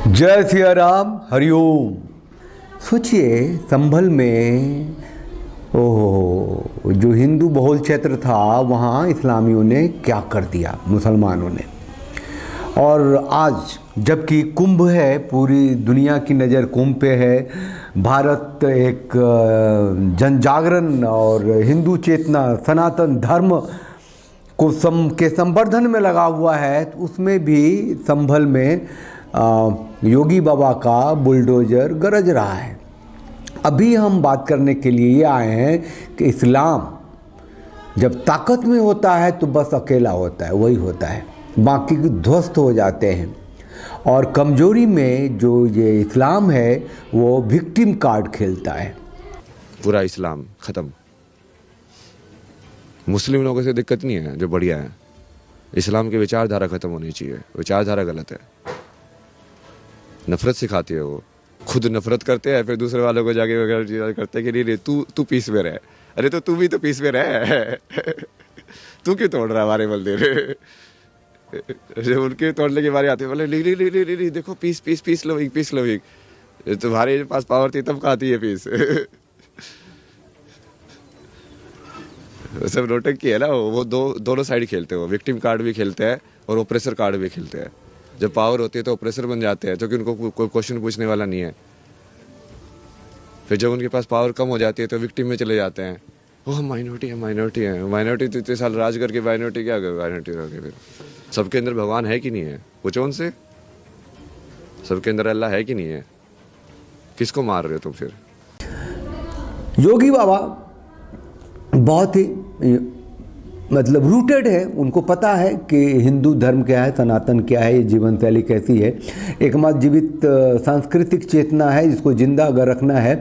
जय सिया राम, हरिओम। सोचिए संभल में जो हिंदू बहुल क्षेत्र था वहाँ इस्लामियों ने क्या कर दिया, मुसलमानों ने। और आज जबकि कुंभ है, पूरी दुनिया की नज़र कुंभ पे है, भारत एक जन जागरण और हिंदू चेतना सनातन धर्म को के संवर्धन में लगा हुआ है, तो उसमें भी संभल में योगी बाबा का बुलडोजर गरज रहा है। अभी हम बात करने के लिए ये आए हैं कि इस्लाम जब ताकत में होता है तो बस अकेला होता है, वही होता है, बाकी ध्वस्त हो जाते हैं। और कमजोरी में जो ये इस्लाम है वो विक्टिम कार्ड खेलता है। पूरा इस्लाम ख़त्म। मुस्लिम लोगों से दिक्कत नहीं है, जो बढ़िया है। इस्लाम की विचारधारा ख़त्म होनी चाहिए, विचारधारा गलत है, नफरत सिखाती है। वो खुद नफरत करते हैं, फिर दूसरे वालों को जाके वगैरह करते हैं कि नहीं तू पीस में रह। अरे तो तू भी तो पीस में रह तू क्यों तोड़ रहा है हमारे मंदिर? जब उनके तोड़ने की बारी आती है बोले नहीं देखो पीस पीस पीस लो पीस लो। तुम्हारे पास पावर थी तब खाती है पीस सब नोटंकी है ना। वो दोनों साइड खेलते हैं, वो विक्टिम कार्ड भी खेलते हैं और ओप्रेसर कार्ड भी खेलते हैं। जब पावर होती है तो ऑपरेसर बन जाते हैं, क्योंकि उनको कोई क्वेश्चन पूछने वाला नहीं है। फिर जब उनके पास पावर कम हो जाती है तो विक्टिम में चले जाते हैं। वो हम माइनॉरिटी है। माइनॉरिटी तो इतने साल राज करके माइनॉरिटी क्या कर, माइनॉरिटी रह के फिर सबके अंदर भगवान है कि नहीं है? पूछो उनसे, सबके अंदर अल्लाह है कि नहीं है? किसको मार रहे हो तुम? फिर योगी बाबा बहुत ही मतलब रूटेड है, उनको पता है कि हिंदू धर्म क्या है, सनातन क्या है, ये जीवन शैली कैसी है। एकमात्र जीवित सांस्कृतिक चेतना है, जिसको जिंदा अगर रखना है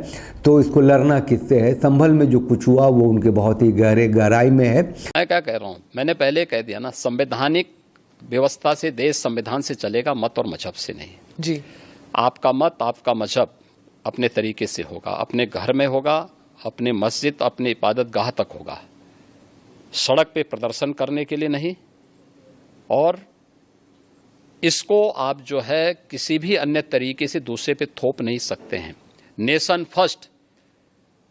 तो इसको लड़ना किससे है। संभल में जो कुछ हुआ वो उनके बहुत ही गहराई में है। मैं क्या कह रहा हूँ, मैंने पहले कह दिया ना, संवैधानिक व्यवस्था से देश संविधान से चलेगा, मत और मजहब से नहीं जी। आपका मत आपका मजहब अपने तरीके से होगा, अपने घर में होगा, अपने मस्जिद अपने इबादत गाह तक होगा, सड़क पे प्रदर्शन करने के लिए नहीं। और इसको आप जो है किसी भी अन्य तरीके से दूसरे पे थोप नहीं सकते हैं। नेशन फर्स्ट,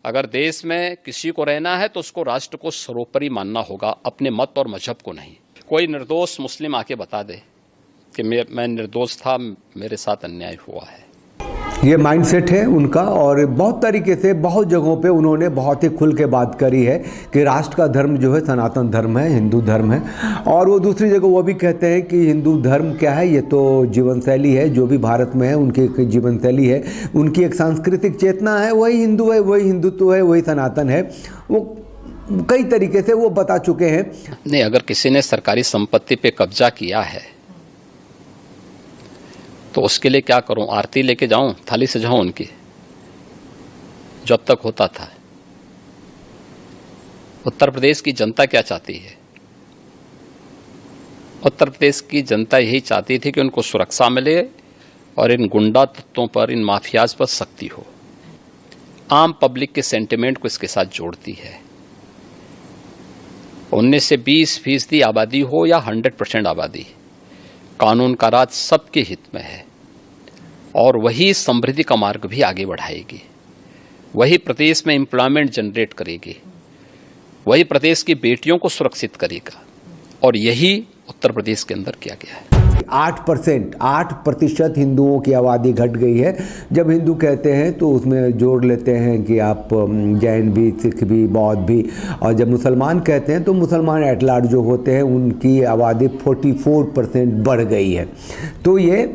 अगर देश में किसी को रहना है तो उसको राष्ट्र को सर्वोपरि मानना होगा, अपने मत और मजहब को नहीं। कोई निर्दोष मुस्लिम आके बता दे कि मैं निर्दोष था, मेरे साथ अन्याय हुआ है। ये माइंडसेट है उनका। और बहुत तरीके से बहुत जगहों पे उन्होंने बहुत ही खुल के बात करी है कि राष्ट्र का धर्म जो है सनातन धर्म है, हिंदू धर्म है। और वो दूसरी जगह वो भी कहते हैं कि हिंदू धर्म क्या है, ये तो जीवन शैली है, जो भी भारत में है उनकी एक जीवन शैली है, उनकी एक सांस्कृतिक चेतना है, वही हिंदू है, वही हिंदुत्व है, वही सनातन है। वो कई तरीके से वो बता चुके हैं। नहीं, अगर किसी ने सरकारी संपत्ति पे कब्जा किया है तो उसके लिए क्या करूं? आरती लेके जाऊं, थाली सजाऊं उनकी, जो अब तक होता था। उत्तर प्रदेश की जनता क्या चाहती है? उत्तर प्रदेश की जनता यही चाहती थी कि उनको सुरक्षा मिले और इन गुंडा तत्वों पर, इन माफियाज पर सख्ती हो। आम पब्लिक के सेंटिमेंट को इसके साथ जोड़ती है। 19 से 20% आबादी हो या 100% आबादी, कानून का राज सबके हित में है और वही समृद्धि का मार्ग भी आगे बढ़ाएगी। वही प्रदेश में एम्प्लॉयमेंट जनरेट करेगी, वही प्रदेश की बेटियों को सुरक्षित करेगा। और यही उत्तर प्रदेश के अंदर किया गया है। 8% हिंदुओं की आबादी घट गई है। जब हिंदू कहते हैं तो उसमें जोड़ लेते हैं कि आप जैन भी, सिख भी, बौद्ध भी। और जब मुसलमान कहते हैं तो मुसलमान एट लार्ज जो होते हैं उनकी आबादी 44% बढ़ गई है। तो ये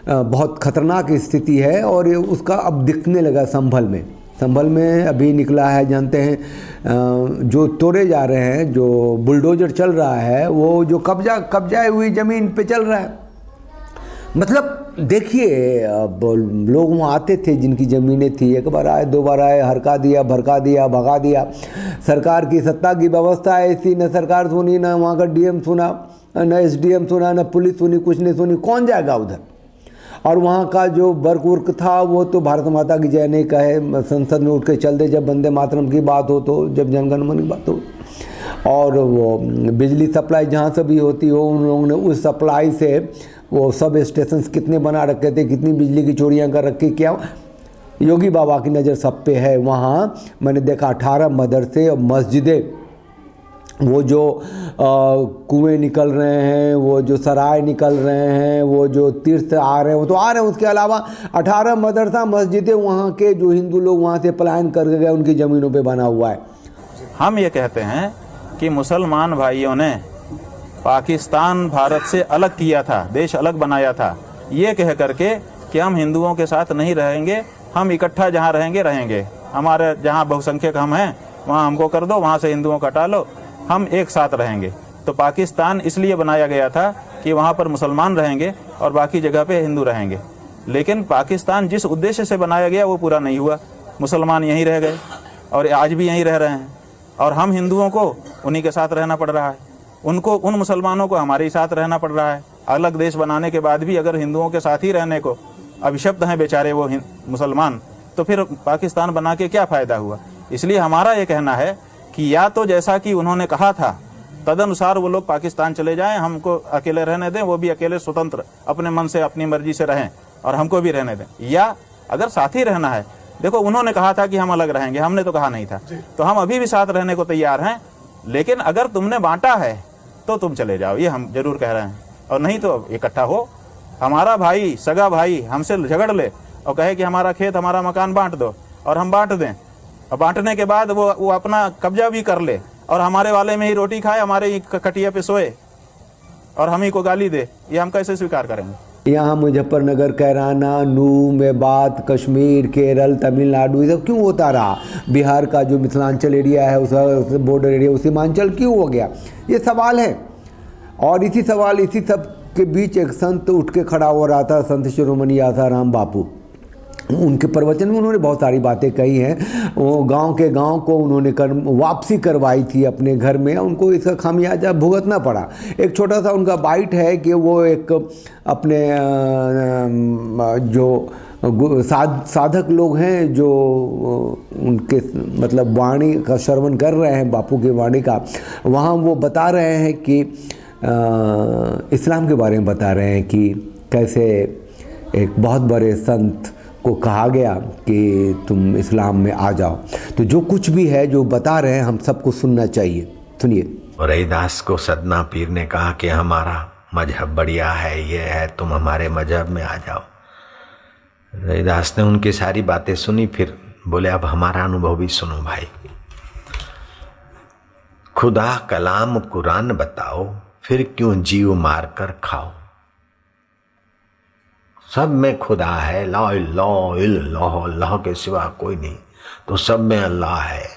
बहुत ख़तरनाक स्थिति है और उसका अब दिखने लगा संभल में अभी निकला है। जानते हैं जो तोड़े जा रहे हैं, जो बुलडोजर चल रहा है, वो जो कब्जाए हुई ज़मीन पे चल रहा है। मतलब देखिए, अब लोग वहाँ आते थे जिनकी ज़मीनें थी, एक बार आए, दो बार आए, हरका दिया, भड़का दिया, भगा दिया। सरकार की सत्ता की व्यवस्था ऐसी, न सरकार सुनी, न वहाँ का डीएम सुना, न एसडीएम सुना, न पुलिस सुनी, कुछ नहीं सुनी। कौन जाएगा उधर? और वहाँ का जो वर्क था वो तो भारत माता की जय नहीं कहे, संसद में उठ के चल दे जब वंदे मातरम की बात हो, तो जब जनगण मन की बात हो। और वो बिजली सप्लाई जहाँ से भी होती हो, उन लोगों ने उस सप्लाई से वो सब स्टेशन कितने बना रखे थे, कितनी बिजली की चोरियां कर रखी, क्या योगी बाबा की नज़र सब पे है। वहाँ मैंने देखा 18 मदरसे और मस्जिदें, वो जो कुएं निकल रहे हैं, वो जो सराय निकल रहे हैं, वो जो तीर्थ आ रहे हैं, वो तो आ रहे हैं। उसके अलावा 18 मदरसा मस्जिदें वहाँ के जो हिंदू लोग वहाँ से पलायन करके गए उनकी ज़मीनों पे बना हुआ है। हम ये कहते हैं कि मुसलमान भाइयों ने पाकिस्तान भारत से अलग किया था, देश अलग बनाया था, ये कह करके कि हम हिंदुओं के साथ नहीं रहेंगे, हम इकट्ठा जहाँ रहेंगे, हमारे जहाँ बहुसंख्यक हम हैं वहाँ हमको कर दो, वहाँ से हिंदुओं को हटा लो, हम एक साथ रहेंगे। तो पाकिस्तान इसलिए बनाया गया था कि वहाँ पर मुसलमान रहेंगे और बाकी जगह पे हिंदू रहेंगे। लेकिन पाकिस्तान जिस उद्देश्य से बनाया गया वो पूरा नहीं हुआ, मुसलमान यहीं रह गए और आज भी यहीं रह रहे हैं, और हम हिंदुओं को उन्हीं के साथ रहना पड़ रहा है, उनको, उन मुसलमानों को हमारे साथ रहना पड़ रहा है। अलग देश बनाने के बाद भी अगर हिंदुओं के साथ ही रहने को अभिशप्त हैं बेचारे वो मुसलमान, तो फिर पाकिस्तान बना के क्या फ़ायदा हुआ। इसलिए हमारा ये कहना है कि या तो जैसा कि उन्होंने कहा था तदनुसार वो लोग पाकिस्तान चले जाएं, हमको अकेले रहने दें, वो भी अकेले स्वतंत्र अपने मन से अपनी मर्जी से रहें और हमको भी रहने दें। या अगर साथ ही रहना है, देखो उन्होंने कहा था कि हम अलग रहेंगे, हमने तो कहा नहीं था, तो हम अभी भी साथ रहने को तैयार हैं, लेकिन अगर तुमने बांटा है तो तुम चले जाओ, ये हम जरूर कह रहे हैं। और नहीं तो इकट्ठा हो, हमारा भाई सगा भाई हमसे झगड़ ले और कहे कि हमारा खेत हमारा मकान बांट दो, और हम बांट दें, और बांटने के बाद वो अपना कब्जा भी कर ले और हमारे वाले में ही रोटी खाए, हमारे ही खटिया पे सोए और हम ही को गाली दे, ये हम कैसे स्वीकार करेंगे। यहाँ मुजफ्फरनगर, कैराना, नूह, मेवात, कश्मीर, केरल, तमिलनाडु, ये सब क्यों होता रहा। बिहार का जो मिथिलांचल एरिया है, उस बॉर्डर एरिया, उस सीमांचल क्यों हो गया, ये सवाल है। और इसी सब के बीच एक संत उठ के खड़ा हो रहा था, संत शिरोमणि आसाराम बापू। उनके प्रवचन में उन्होंने बहुत सारी बातें कही हैं। वो गांव को उन्होंने वापसी करवाई थी अपने घर में, उनको इसका खामियाजा भुगतना पड़ा। एक छोटा सा उनका बाइट है कि वो एक अपने जो साधक लोग हैं जो उनके मतलब वाणी का श्रवण कर रहे हैं, बापू की वाणी का, वहाँ वो बता रहे हैं कि इस्लाम के बारे में बता रहे हैं कि कैसे एक बहुत बड़े संत को कहा गया कि तुम इस्लाम में आ जाओ। तो जो कुछ भी है जो बता रहे हैं हम सबको सुनना चाहिए। सुनिए। रहीदास को सदना पीर ने कहा कि हमारा मजहब बढ़िया है, ये है, तुम हमारे मजहब में आ जाओ। रहीदास ने उनकी सारी बातें सुनी, फिर बोले अब हमारा अनुभव भी सुनो भाई। खुदा कलाम कुरान बताओ, फिर क्यों जीव मार कर खाओ। सब में खुदा है, ला इलाहा इल्लल्लाह, अल्लाह के सिवा कोई नहीं, तो सब में अल्लाह है।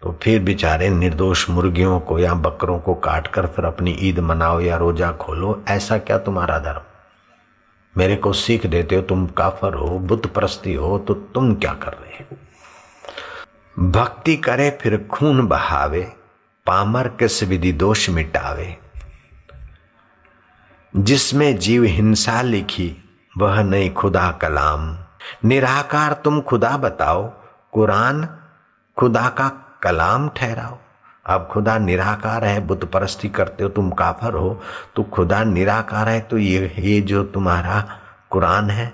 तो फिर बेचारे निर्दोष मुर्गियों को या बकरों को काट कर फिर अपनी ईद मनाओ या रोजा खोलो, ऐसा क्या तुम्हारा धर्म। मेरे को सीख देते हो तुम काफर हो, बुत परस्ती हो, तो तुम क्या कर रहे हो। भक्ति करे फिर खून बहावे, पामर किस विधि दोष मिटावे। जिसमें जीव हिंसा लिखी वह नहीं खुदा कलाम। निराकार तुम खुदा बताओ, कुरान खुदा का कलाम ठहराओ। अब खुदा निराकार है, बुत परस्ती करते हो, तुम काफर हो, तो खुदा निराकार है, तो ये जो तुम्हारा कुरान है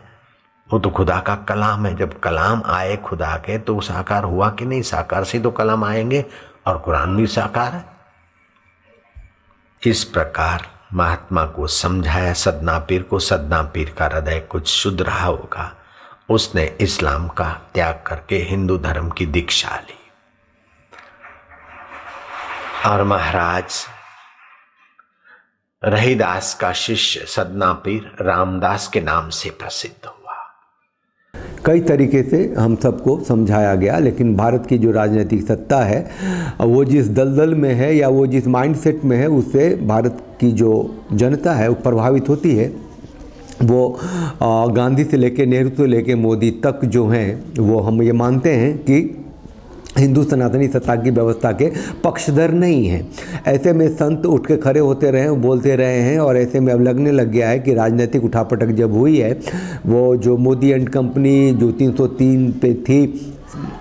वो तो खुदा का कलाम है। जब कलाम आए खुदा के तो साकार हुआ कि नहीं, साकार से तो कलाम आएंगे, और कुरान भी साकार है। इस प्रकार महात्मा को समझाया सदना पीर को। सदना पीर का हृदय कुछ शुद्ध रहा होगा, उसने इस्लाम का त्याग करके हिंदू धर्म की दीक्षा ली। और महाराज रहीदास का शिष्य सदना पीर रामदास के नाम से प्रसिद्ध हुआ। कई तरीके से हम सबको समझाया गया, लेकिन भारत की जो राजनीतिक सत्ता है वो जिस दलदल में है या वो जिस माइंडसेट में है, उससे भारत की जो जनता है वो प्रभावित होती है। वो गांधी से लेके नेहरू से लेके मोदी तक जो हैं वो हम ये मानते हैं कि हिंदू सनातनी सत्ता की व्यवस्था के पक्षधर नहीं हैं। ऐसे में संत उठ के खड़े होते रहे, बोलते रहे हैं, और ऐसे में अब लगने लग गया है कि राजनीतिक उठापटक जब हुई है, वो जो मोदी एंड कंपनी जो 303 पे थी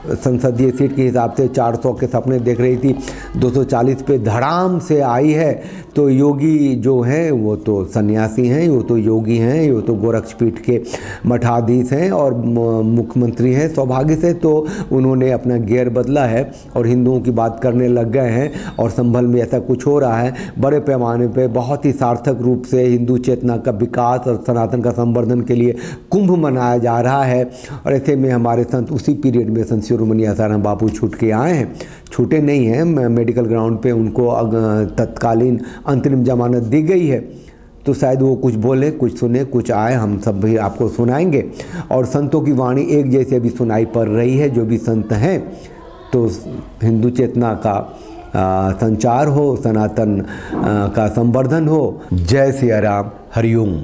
संसदीय सीट के हिसाब से 400 के सपने देख रही थी, 240 पे धड़ाम से आई है। तो योगी जो हैं वो तो सन्यासी हैं, वो तो योगी हैं, वो तो गोरक्षपीठ के मठाधीश हैं और मुख्यमंत्री हैं। सौभाग्य से तो उन्होंने अपना गियर बदला है और हिंदुओं की बात करने लग गए हैं और संभल में ऐसा कुछ हो रहा है। बड़े पैमाने पे बहुत ही सार्थक रूप से हिंदू चेतना का विकास और सनातन का संवर्धन के लिए कुंभ मनाया जा रहा है। और ऐसे में हमारे संत उसी पीरियड में संत शिरोमणि आसाराम बापू छूट के आए हैं, छूटे नहीं हैं। मेडिकल ग्राउंड पे उनको तत्कालीन अंतरिम जमानत दी गई है, तो शायद वो कुछ बोले, कुछ सुने, कुछ आए, हम सब भी आपको सुनाएंगे। और संतों की वाणी एक जैसे भी सुनाई पड़ रही है, जो भी संत हैं। तो हिंदू चेतना का संचार हो, सनातन का संवर्धन हो। जय सिया राम, हरिओम।